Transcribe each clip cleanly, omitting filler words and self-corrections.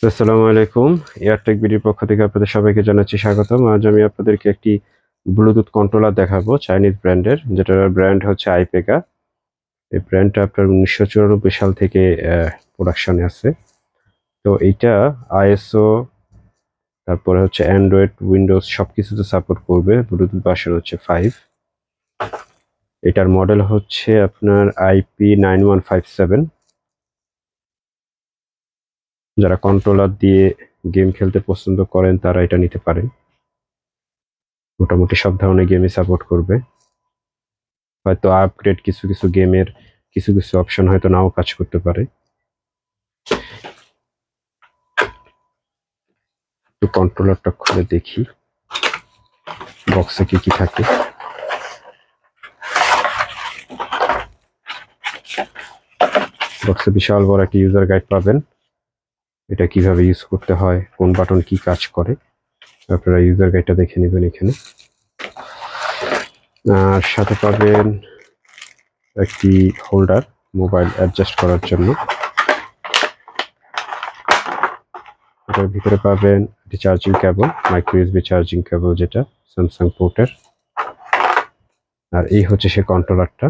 আসসালামু আলাইকুম। এয়ারটেক বিডির পক্ষ থেকে আপনাদের সবাইকে জানাচ্ছি স্বাগতম। আজ আমি আপনাদেরকে একটি ব্লুটুথ কন্ট্রোলার দেখাবো চাইনিজ ব্র্যান্ডের, যেটার ব্র্যান্ড হচ্ছে আইপেগা। এই ব্র্যান্ডটা আপনার 1994 সাল থেকে প্রোডাকশনে আছে। তো এইটা আইএসও, তারপরে হচ্ছে অ্যান্ড্রয়েড, উইন্ডোজ সবকিছুতে সাপোর্ট করবে। ব্লুটুথ ভার্সন হচ্ছে 5। এটার মডেল হচ্ছে আপনার IP9157। যারা কন্ট্রোলার দিয়ে গেম খেলতে পছন্দ করেন তারা এটা নিতে পারেন। মোটামুটি সব ধরনের গেমই সাপোর্ট করবে। হয়তো আপগ্রেড কিছু কিছু গেমের কিছু কিছু অপশন হয়তো নাও কাজ করতে পারে। তো কন্ট্রোলারটা খুলে দেখি বক্সে কি কি থাকে। বক্সে বিশাল বড় একটা ইউজার গাইড পাবেন, এটা কিভাবে ইউজ করতে হয়, কোন বাটন কি কাজ করে, আপনারা ইউজার গাইডটা দেখে নেবেন এখানে। আর সাথে পাবেন একটি হোল্ডার মোবাইল অ্যাডজাস্ট করার জন্য। এটার ভিতরে পাবেন একটি charging cable, micro USB charging cable, যেটা স্যামসাং পোর্টের। আর এই হচ্ছে সে কন্ট্রোলারটা।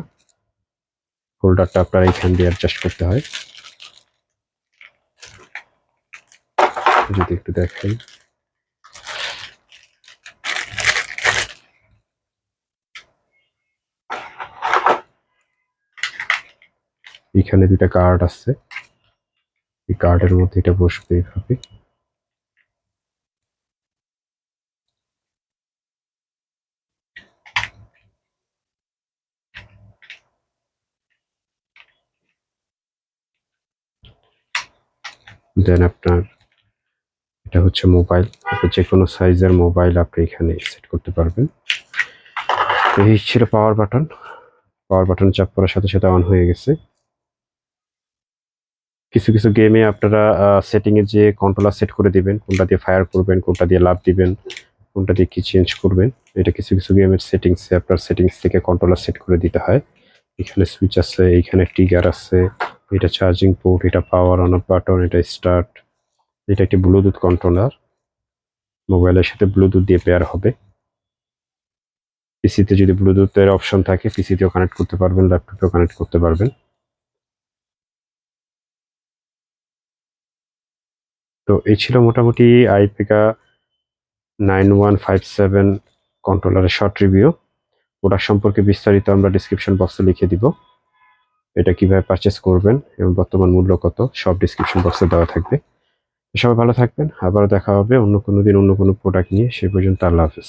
হোল্ডারটা আপনার এইখান দিয়ে অ্যাডজাস্ট করতে হয়। যদি একটু দেখাই, এখানে দুটা কার্ড আছে, এই কার্ডের মধ্যে এটা বসবে এইভাবে। দেন আপনার এটা হচ্ছে মোবাইল, আপনি যে কোনো সাইজের মোবাইল আপনি এখানে সেট করতে পারবেন। তো এই ছিল পাওয়ার বাটন। পাওয়ার বাটন চাপ করার সাথে সাথে অন হয়ে গেছে। কিছু কিছু গেমে আপনারা সেটিং এ যে কন্ট্রোলার সেট করে দিবেন, কোনটা দিয়ে ফায়ার করবেন, কোনটা দিয়ে লাফ দিবেন, কোনটা দিয়ে কি চেঞ্জ করবেন। এটা কিছু কিছু গেমের সেটিংসে আপনার সেটিংস থেকে কন্ট্রোলার সেট করে দিতে হয়। এখানে সুইচ আছে, এইখানে ট্রিগার আছে, এটা চার্জিং পোর্ট, এটা পাওয়ার অন অফ বাটন, এটা স্টার্ট। এটা একটি ব্লুটুথ কন্ট্রোলার, মোবাইলের সাথে ব্লুটুথ দিয়ে পেয়ার হবে। পিসিতে যদি ব্লুটুথের অপশন থাকে পিসিতেও কানেক্ট করতে পারবেন, ল্যাপটপেও কানেক্ট করতে পারবেন। তো এই ছিল মোটামুটি আইপেকা 9157 কন্ট্রোলারের শর্ট রিভিউ। প্রোডাক্ট সম্পর্কে বিস্তারিত আমরা ডিসক্রিপশন বক্সে লিখে দিব। এটা কিভাবে পারচেস করবেন এবং বর্তমান মূল্য কত সব ডিসক্রিপশন বক্সে দেওয়া থাকবে। সবাই ভালো থাকবেন, আবারও দেখা হবে অন্য কোনো দিন অন্য কোনো প্রোডাক্ট নিয়ে। সে পর্যন্ত আল্লাহ হাফেজ।